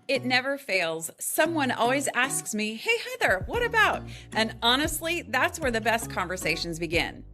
It never fails. Someone always asks me, "Hey, Heather, what about?" And honestly, that's where the best conversations begin.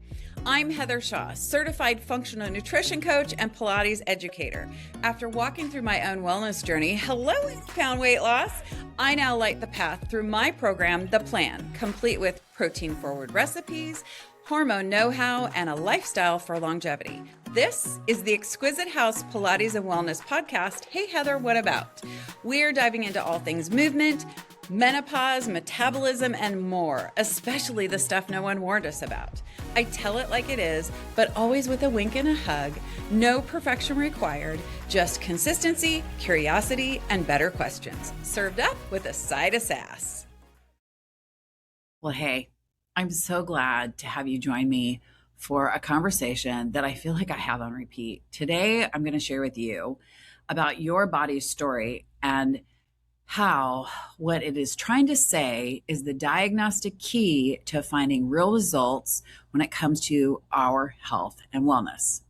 I'm Heather Shaw, certified functional nutrition coach and Pilates educator. After walking through my own wellness journey, found weight loss, I now light the path through my program, The Plan, complete with protein-forward recipes, hormone know-how, and a lifestyle for longevity. This is the Exquisite House Pilates and Wellness podcast. Hey, Heather, what about? We're diving into all things movement, menopause, metabolism, and more, especially the stuff no one warned us about. I tell it like it is, but always with a wink and a hug. No perfection required, just consistency, curiosity, and better questions. Served up with a side of sass. Well, hey, I'm so glad to have you join me for a conversation that I feel like I have on repeat. Today, I'm going to share with you about your body's story and how what it is trying to say is the diagnostic key to finding real results when it comes to our health and wellness.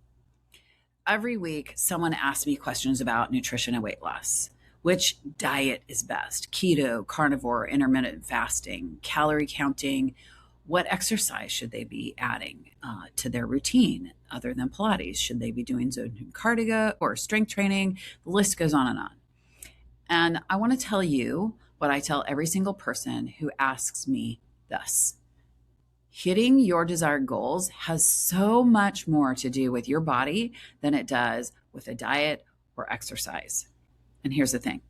Every week, someone asks me questions about nutrition and weight loss. Which diet is best? Keto, carnivore, intermittent fasting, calorie counting? What exercise should they be adding to their routine other than Pilates? Should they be doing zone cardio or strength training? The list goes on and on. And I want to tell you what I tell every single person who asks me this. Hitting your desired goals has so much more to do with your body than it does with a diet or exercise. And here's the thing.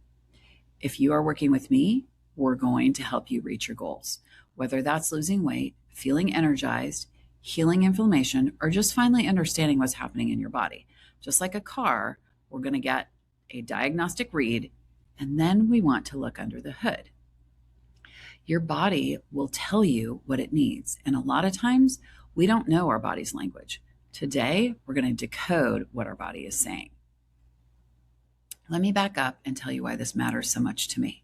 If you are working with me, we're going to help you reach your goals, whether that's losing weight, feeling energized, healing inflammation, or just finally understanding what's happening in your body. Just like a car, we're going to get a diagnostic read, and then we want to look under the hood. Your body will tell you what it needs. And a lot of times we don't know our body's language. Today, we're going to decode what our body is saying. Let me back up and tell you why this matters so much to me.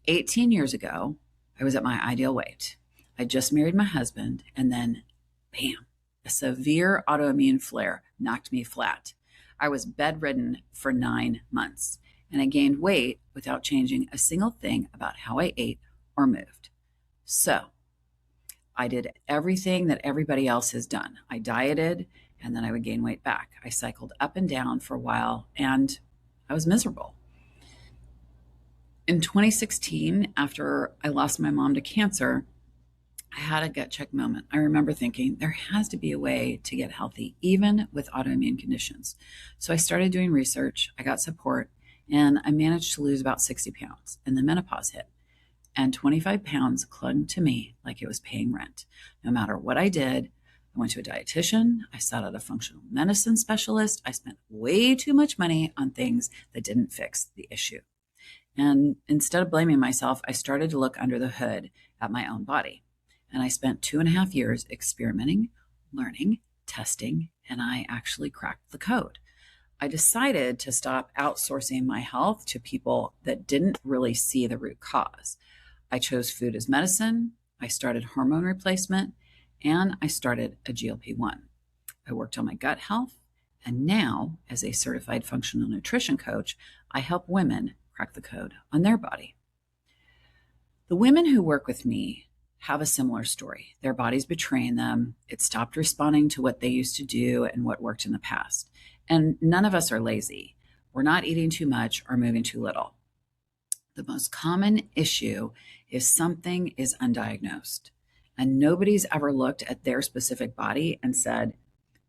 18 years ago, I was at my ideal weight. I just married my husband, and then, bam, a severe autoimmune flare knocked me flat. I was bedridden for 9 months, and I gained weight without changing a single thing about how I ate or moved. So I did everything that everybody else has done. I dieted, and then I would gain weight back. I cycled up and down for a while, and I was miserable. In 2016, after I lost my mom to cancer, I had a gut check moment. I remember thinking there has to be a way to get healthy, even with autoimmune conditions. So I started doing research, I got support, and I managed to lose about 60 pounds. And the menopause hit, and 25 pounds clung to me like it was paying rent. No matter what I did, I went to a dietitian, I sought out a functional medicine specialist, I spent way too much money on things that didn't fix the issue. And instead of blaming myself, I started to look under the hood at my own body. And I spent 2.5 years experimenting, learning, testing, and I actually cracked the code. I decided to stop outsourcing my health to people that didn't really see the root cause. I chose food as medicine, I started hormone replacement, and I started a GLP-1. I worked on my gut health, and now, as a certified functional nutrition coach, I help women crack the code on their body. The women who work with me have a similar story. Their body's betraying them. It stopped responding to what they used to do and what worked in the past. And none of us are lazy. We're not eating too much or moving too little. The most common issue is something is undiagnosed, and nobody's ever looked at their specific body and said,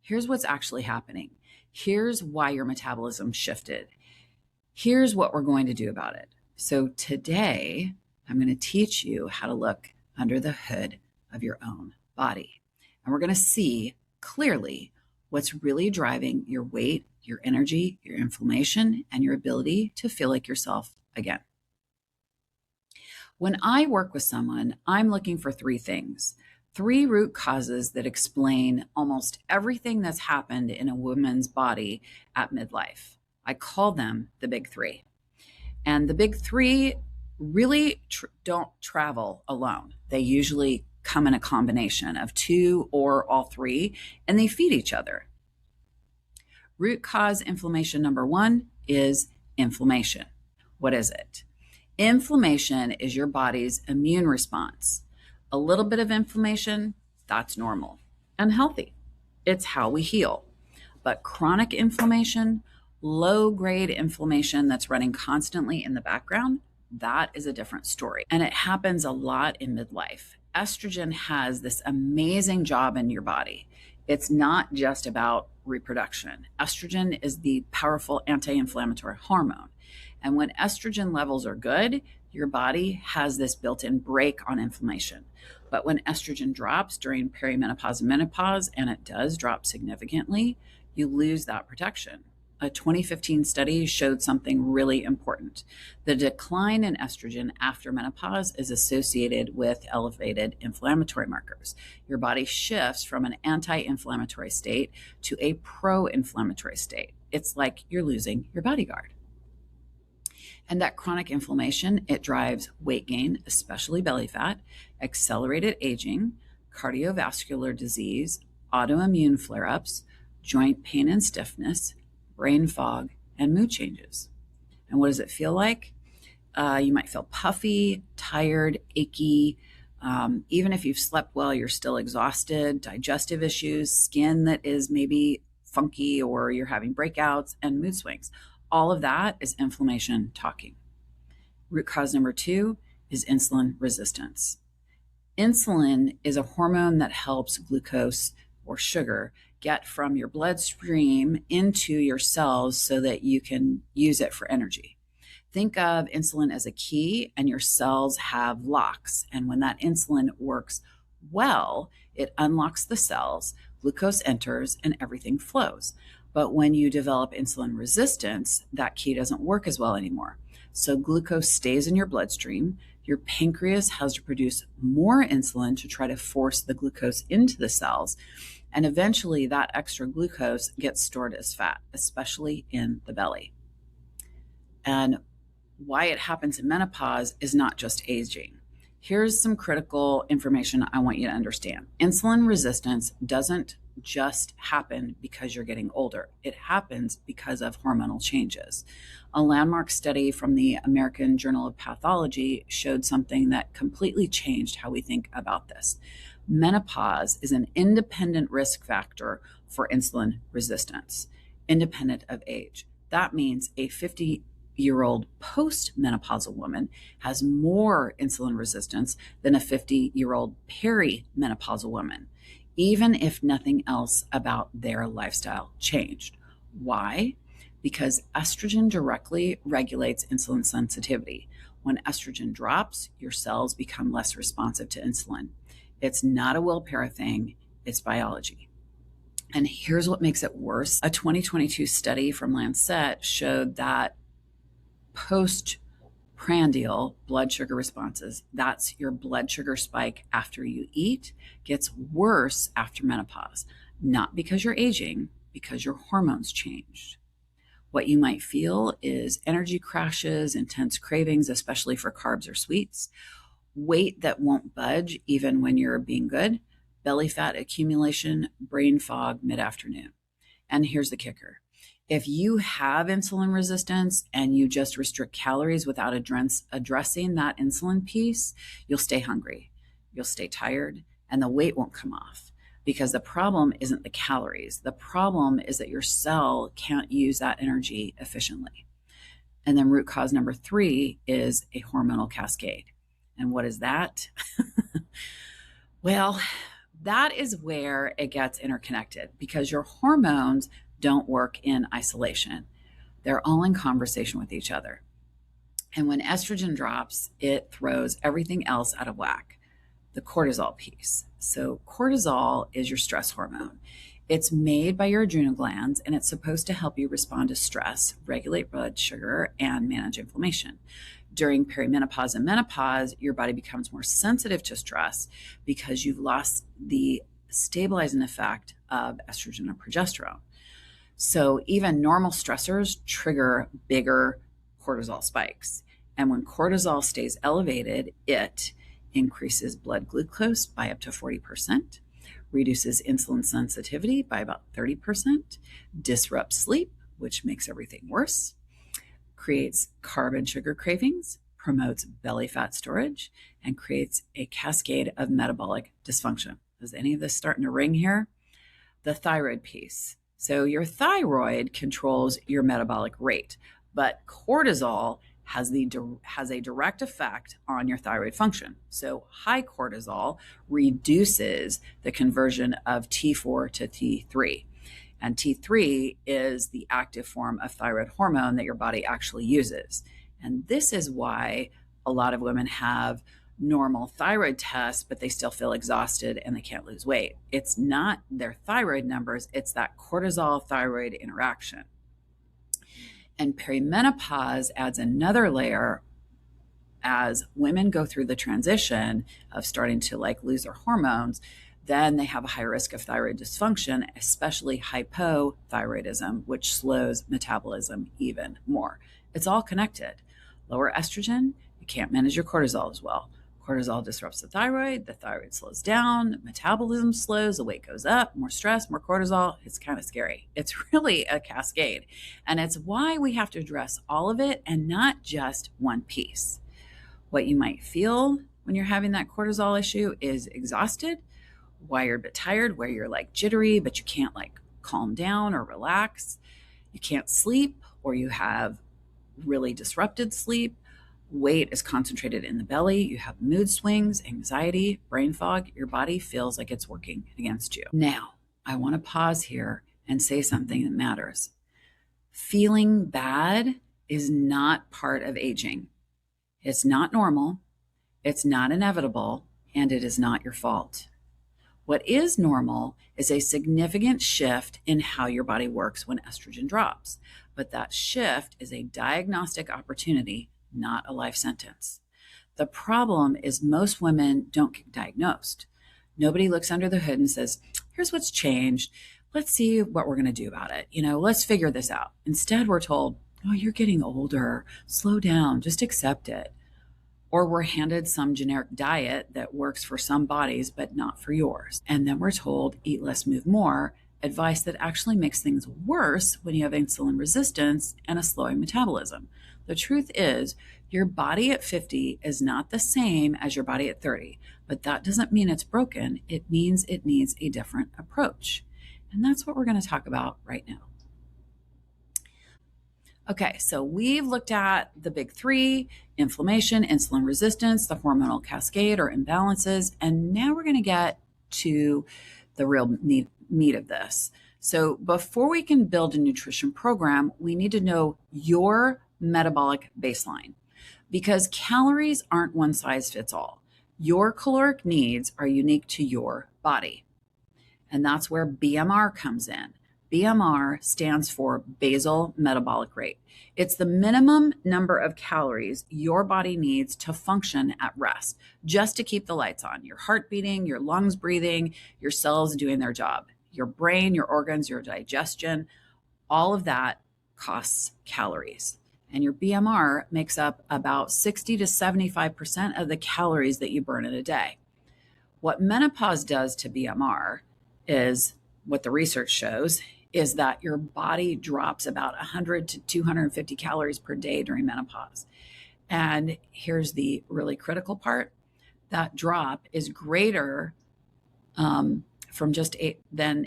here's what's actually happening. Here's why your metabolism shifted. Here's what we're going to do about it. So today, I'm going to teach you how to look under the hood of your own body. And we're going to see clearly what's really driving your weight, your energy, your inflammation, and your ability to feel like yourself again. When I work with someone, I'm looking for 3 things, 3 root causes that explain almost everything that's happened in a woman's body at midlife. I call them the big 3. And the big 3 really don't travel alone. They usually come in a combination of 2 or all 3, and they feed each other. Root cause inflammation number 1 is inflammation. What is it? Inflammation is your body's immune response. A little bit of inflammation, that's normal and healthy. It's how we heal. But chronic inflammation, low-grade inflammation that's running constantly in the background, that is a different story. And it happens a lot in midlife. Estrogen has this amazing job in your body. It's not just about reproduction. Estrogen is the powerful anti-inflammatory hormone. And when estrogen levels are good, your body has this built-in brake on inflammation. But when estrogen drops during perimenopause and menopause, and it does drop significantly, you lose that protection. A 2015 study showed something really important. The decline in estrogen after menopause is associated with elevated inflammatory markers. Your body shifts from an anti-inflammatory state to a pro-inflammatory state. It's like you're losing your bodyguard. And that chronic inflammation, it drives weight gain, especially belly fat, accelerated aging, cardiovascular disease, autoimmune flare-ups, joint pain and stiffness, brain fog, and mood changes. And what does it feel like? You might feel puffy, tired, achy. Even if you've slept well, you're still exhausted, digestive issues, skin that is maybe funky, or you're having breakouts, and mood swings. All of that is inflammation talking. Root cause number 2 is insulin resistance. Insulin is a hormone that helps glucose or sugar get from your bloodstream into your cells so that you can use it for energy. Think of insulin as a key, and your cells have locks. And when that insulin works well, it unlocks the cells, glucose enters, and everything flows. But when you develop insulin resistance, that key doesn't work as well anymore. So glucose stays in your bloodstream. Your pancreas has to produce more insulin to try to force the glucose into the cells. And eventually that extra glucose gets stored as fat, especially in the belly. And why it happens in menopause is not just aging. Here's some critical information I want you to understand. Insulin resistance doesn't just happen because you're getting older. It happens because of hormonal changes. A landmark study from the American Journal of Pathology showed something that completely changed how we think about this. Menopause is an independent risk factor for insulin resistance, independent of age. That means a 50-year-old post-menopausal woman has more insulin resistance than a 50-year-old perimenopausal woman, even if nothing else about their lifestyle changed. Why? Because estrogen directly regulates insulin sensitivity. When estrogen drops, your cells become less responsive to insulin. It's not a willpower thing, it's biology. And here's what makes it worse. A 2022 study from Lancet showed that postprandial blood sugar responses, that's your blood sugar spike after you eat, gets worse after menopause. Not because you're aging, because your hormones changed. What you might feel is energy crashes, intense cravings, especially for carbs or sweets, weight that won't budge even when you're being good, belly fat accumulation, brain fog mid-afternoon. And here's the kicker. If you have insulin resistance and you just restrict calories without addressing that insulin piece, you'll stay hungry, you'll stay tired, and the weight won't come off. Because the problem isn't the calories. The problem is that your cell can't use that energy efficiently. And then root cause number 3 is a hormonal cascade. And what is that? Well, that is where it gets interconnected, because your hormones don't work in isolation. They're all in conversation with each other. And when estrogen drops, it throws everything else out of whack. The cortisol piece. So cortisol is your stress hormone. It's made by your adrenal glands, and it's supposed to help you respond to stress, regulate blood sugar, and manage inflammation. During perimenopause and menopause, your body becomes more sensitive to stress because you've lost the stabilizing effect of estrogen and progesterone. So even normal stressors trigger bigger cortisol spikes. And when cortisol stays elevated, it increases blood glucose by up to 40%, reduces insulin sensitivity by about 30%, disrupts sleep, which makes everything worse, creates carb and sugar cravings, promotes belly fat storage, and creates a cascade of metabolic dysfunction. Is any of this starting to ring here? The thyroid piece. So your thyroid controls your metabolic rate, but cortisol has a direct effect on your thyroid function. So high cortisol reduces the conversion of T4 to T3. And T3 is the active form of thyroid hormone that your body actually uses. And this is why a lot of women have normal thyroid tests, but they still feel exhausted and they can't lose weight. It's not their thyroid numbers, it's that cortisol thyroid interaction. And perimenopause adds another layer as women go through the transition of starting to lose their hormones. Then they have a high risk of thyroid dysfunction, especially hypothyroidism, which slows metabolism even more. It's all connected. Lower estrogen, you can't manage your cortisol as well. Cortisol disrupts the thyroid slows down, metabolism slows, the weight goes up, more stress, more cortisol. It's kind of scary. It's really a cascade. And it's why we have to address all of it and not just one piece. What you might feel when you're having that cortisol issue is exhausted, wired but tired, where you're jittery, but you can't calm down or relax. You can't sleep, or you have really disrupted sleep. Weight is concentrated in the belly. You have mood swings, anxiety, brain fog. Your body feels like it's working against you. Now, I want to pause here and say something that matters. Feeling bad is not part of aging. It's not normal. It's not inevitable, and it is not your fault. What is normal is a significant shift in how your body works when estrogen drops. But that shift is a diagnostic opportunity, not a life sentence. The problem is most women don't get diagnosed. Nobody looks under the hood and says, here's what's changed. Let's see what we're going to do about it. Let's figure this out. Instead, we're told, oh, you're getting older. Slow down. Just accept it. Or we're handed some generic diet that works for some bodies, but not for yours. And then we're told, eat less, move more, advice that actually makes things worse when you have insulin resistance and a slowing metabolism. The truth is, your body at 50 is not the same as your body at 30, but that doesn't mean it's broken. It means it needs a different approach. And that's what we're going to talk about right now. Okay, so we've looked at the big three: inflammation, insulin resistance, the hormonal cascade or imbalances, and now we're going to get to the real meat of this. So before we can build a nutrition program, we need to know your metabolic baseline, because calories aren't one size fits all. Your caloric needs are unique to your body. And that's where BMR comes in. BMR stands for basal metabolic rate. It's the minimum number of calories your body needs to function at rest, just to keep the lights on, your heart beating, your lungs breathing, your cells doing their job, your brain, your organs, your digestion, all of that costs calories. And your BMR makes up about 60 to 75% of the calories that you burn in a day. What menopause does to BMR is, what the research shows, is that your body drops about 100 to 250 calories per day during menopause. And here's the really critical part. That drop is greater than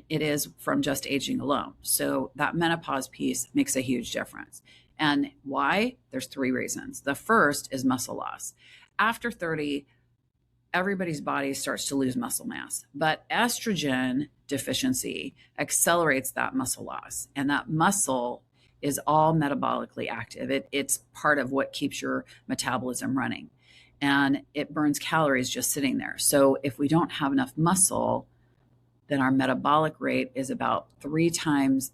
it is from just aging alone. So that menopause piece makes a huge difference. And why? There's three reasons. The first is muscle loss. After 30, everybody's body starts to lose muscle mass, but estrogen deficiency accelerates that muscle loss. And that muscle is all metabolically active. It's part of what keeps your metabolism running. And it burns calories just sitting there. So if we don't have enough muscle, then our metabolic rate is about 3 times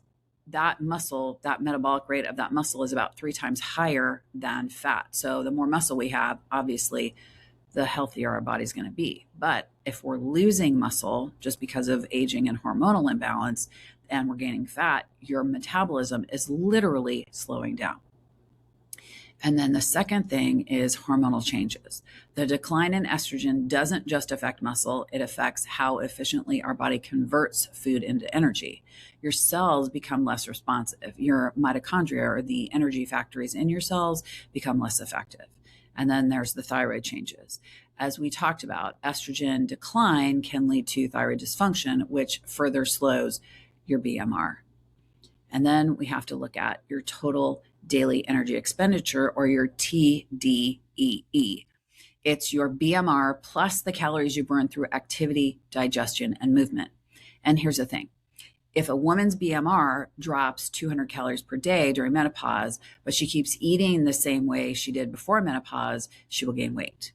that metabolic rate of that muscle is about 3 times higher than fat. So the more muscle we have, obviously, the healthier our body's going to be. But if we're losing muscle just because of aging and hormonal imbalance, and we're gaining fat, your metabolism is literally slowing down. And then the second thing is hormonal changes. The decline in estrogen doesn't just affect muscle, it affects how efficiently our body converts food into energy. Your cells become less responsive. Your mitochondria, or the energy factories in your cells, become less effective. And then there's the thyroid changes. As we talked about, estrogen decline can lead to thyroid dysfunction, which further slows your BMR. And then we have to look at your total daily energy expenditure, or your TDEE. It's your BMR plus the calories you burn through activity, digestion, and movement. And here's the thing. If a woman's BMR drops 200 calories per day during menopause, but she keeps eating the same way she did before menopause, she will gain weight,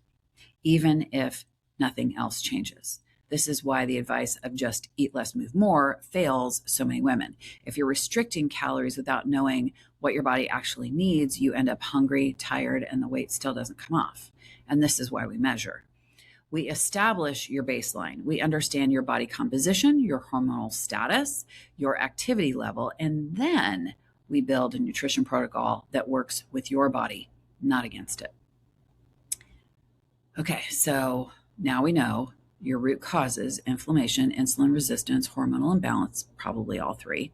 even if nothing else changes. This is why the advice of just eat less, move more fails so many women. If you're restricting calories without knowing what your body actually needs, you end up hungry, tired, and the weight still doesn't come off. And this is why we measure. We establish your baseline. We understand your body composition, your hormonal status, your activity level, and then we build a nutrition protocol that works with your body, not against it. Okay, so now we know your root causes: inflammation, insulin resistance, hormonal imbalance, probably all three,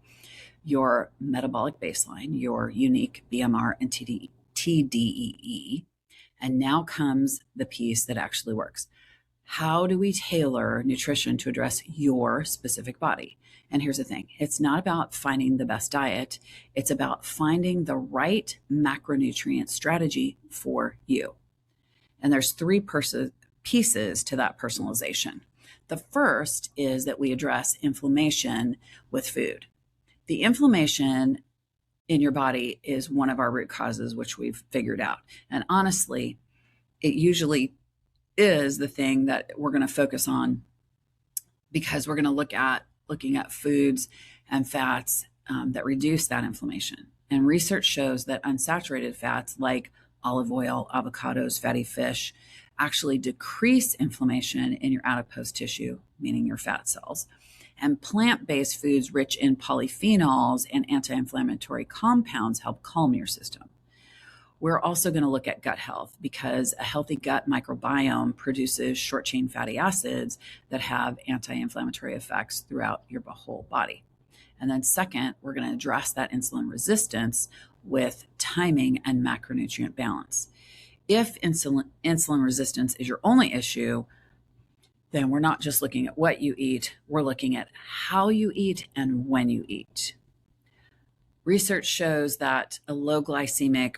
your metabolic baseline, your unique BMR and TDEE. And now comes the piece that actually works. How do we tailor nutrition to address your specific body? And here's the thing. It's not about finding the best diet. It's about finding the right macronutrient strategy for you. And there's three pieces to that personalization. The first is that we address inflammation with food. The inflammation in your body is one of our root causes, which we've figured out. And honestly, it usually is the thing that we're going to focus on, because we're going to looking at foods and fats that reduce that inflammation. And research shows that unsaturated fats like olive oil, avocados, fatty fish actually decrease inflammation in your adipose tissue, meaning your fat cells. And plant-based foods rich in polyphenols and anti-inflammatory compounds help calm your system. We're also going to look at gut health, because a healthy gut microbiome produces short-chain fatty acids that have anti-inflammatory effects throughout your whole body. And then second, we're going to address that insulin resistance with timing and macronutrient balance. If insulin resistance is your only issue, then we're not just looking at what you eat, we're looking at how you eat and when you eat. Research shows that a low glycemic,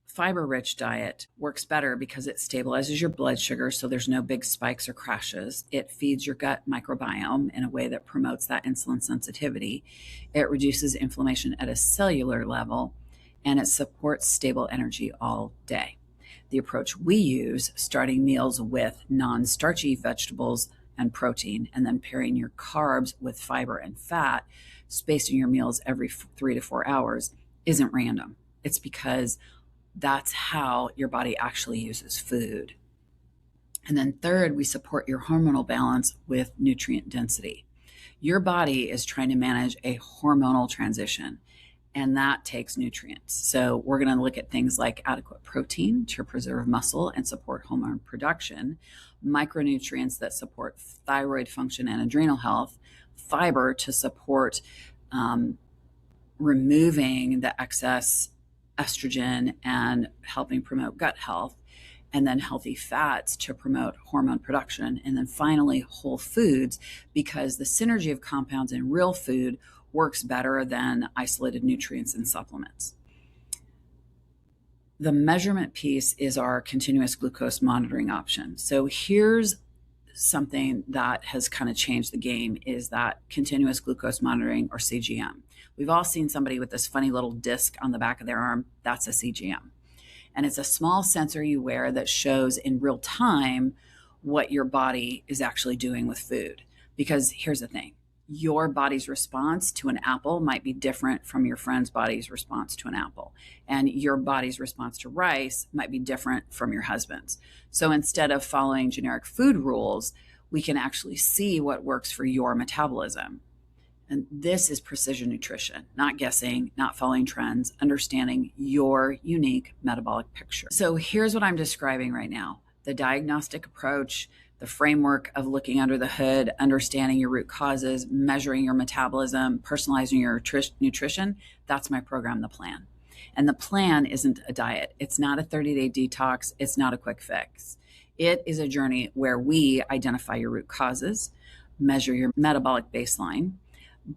fiber-rich diet works better because it stabilizes your blood sugar, so there's no big spikes or crashes. It feeds your gut microbiome in a way that promotes that insulin sensitivity. It reduces inflammation at a cellular level, and it supports stable energy all day. The approach we use, starting meals with non-starchy vegetables and protein, and then pairing your carbs with fiber and fat, spacing your meals every 3 to 4 hours, isn't random. It's because that's how your body actually uses food. And then third, we support your hormonal balance with nutrient density. Your body is trying to manage a hormonal transition, and that takes nutrients. So we're going to look at things like adequate protein to preserve muscle and support hormone production, micronutrients that support thyroid function and adrenal health, fiber to support removing the excess estrogen and helping promote gut health, and then healthy fats to promote hormone production, and then finally whole foods, because the synergy of compounds in real food works better than isolated nutrients and supplements. The measurement piece is our continuous glucose monitoring option. So here's something that has kind of changed the game, is that continuous glucose monitoring, or CGM. We've all seen somebody with this funny little disc on the back of their arm. That's a CGM. And it's a small sensor you wear that shows in real time what your body is actually doing with food. Because here's the thing. Your body's response to an apple might be different from your friend's body's response to an apple. And your body's response to rice might be different from your husband's. So instead of following generic food rules, we can actually see what works for your metabolism. And this is precision nutrition, not guessing, not following trends, understanding your unique metabolic picture. So here's what I'm describing right now. The diagnostic approach, the framework of looking under the hood, understanding your root causes, measuring your metabolism, personalizing your nutrition, that's my program, The Plan. And the plan isn't a diet. It's not a 30-day detox. It's not a quick fix. It is a journey where we identify your root causes, measure your metabolic baseline,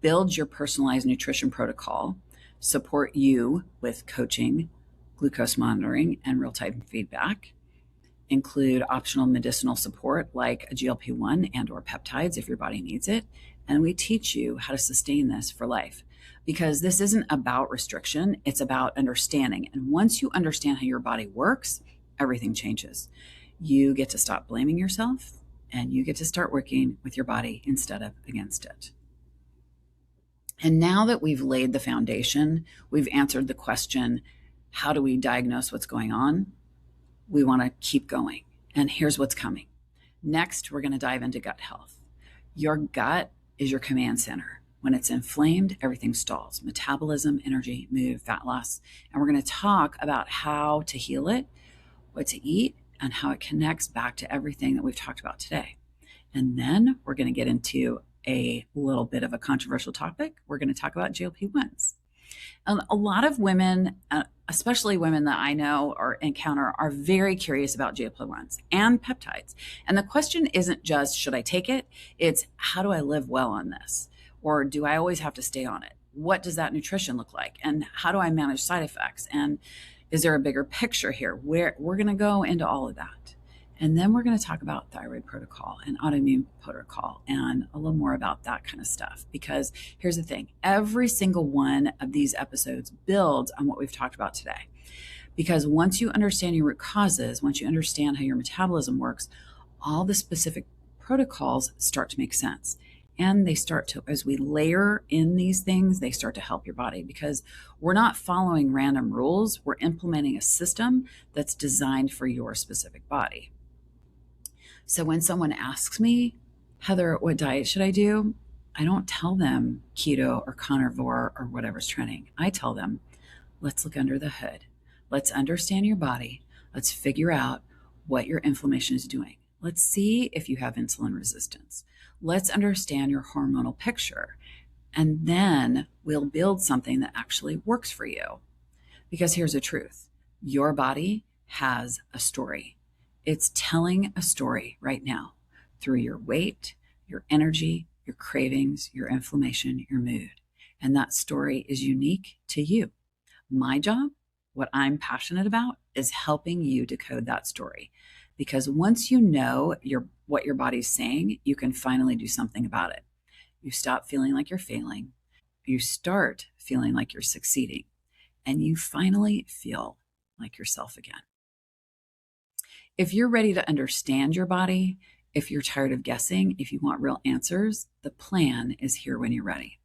build your personalized nutrition protocol, support you with coaching, glucose monitoring, and real-time feedback, include optional medicinal support like a GLP-1 and or peptides if your body needs it. And we teach you how to sustain this for life, because this isn't about restriction. It's about understanding. And once you understand how your body works, everything changes. You get to stop blaming yourself and you get to start working with your body instead of against it. And now that we've laid the foundation, we've answered the question, how do we diagnose what's going on? We want to keep going. And here's what's coming. Next, we're going to dive into gut health. Your gut is your command center. When it's inflamed, everything stalls. Metabolism, energy, mood, fat loss. And we're going to talk about how to heal it, what to eat, and how it connects back to everything that we've talked about today. And then we're going to get into a little bit of a controversial topic. We're going to talk about GLP-1s. A lot of women, especially women that I know or encounter, are very curious about GLP-1s and peptides. And the question isn't just, should I take it? It's, how do I live well on this? Or do I always have to stay on it? What does that nutrition look like? And how do I manage side effects? And is there a bigger picture here? We're going to go into all of that. And then we're going to talk about thyroid protocol and autoimmune protocol and a little more about that kind of stuff. Because here's the thing, every single one of these episodes builds on what we've talked about today. Because once you understand your root causes, once you understand how your metabolism works, all the specific protocols start to make sense. And they start to, as we layer in these things, they start to help your body, because we're not following random rules. We're implementing a system that's designed for your specific body. So when someone asks me, Heather, what diet should I do? I don't tell them keto or carnivore or whatever's trending. I tell them, let's look under the hood. Let's understand your body. Let's figure out what your inflammation is doing. Let's see if you have insulin resistance. Let's understand your hormonal picture. And then we'll build something that actually works for you. Because here's the truth. Your body has a story. It's telling a story right now through your weight, your energy, your cravings, your inflammation, your mood. And that story is unique to you. My job, what I'm passionate about, is helping you decode that story. Because once you know what your body's saying, you can finally do something about it. You stop feeling like you're failing. You start feeling like you're succeeding. And you finally feel like yourself again. If you're ready to understand your body, if you're tired of guessing, if you want real answers, the plan is here when you're ready.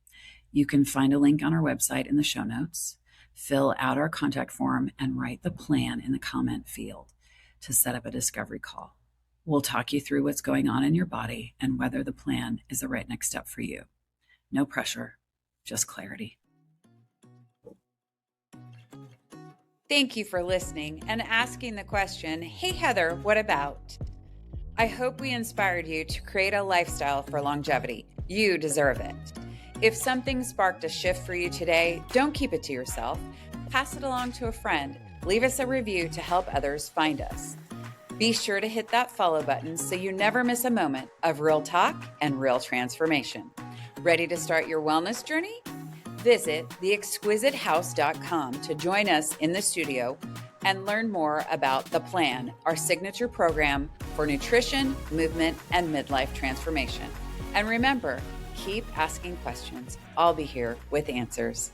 You can find a link on our website in the show notes, fill out our contact form, and write the plan in the comment field to set up a discovery call. We'll talk you through what's going on in your body and whether the plan is the right next step for you. No pressure, just clarity. Thank you for listening and asking the question, hey Heather, what about? I hope we inspired you to create a lifestyle for longevity. You deserve it. If something sparked a shift for you today, don't keep it to yourself. Pass it along to a friend. Leave us a review to help others find us. Be sure to hit that follow button so you never miss a moment of real talk and real transformation. Ready to start your wellness journey? Visit theexquisitehouse.com to join us in the studio and learn more about The Plan, our signature program for nutrition, movement, and midlife transformation. And remember, keep asking questions. I'll be here with answers.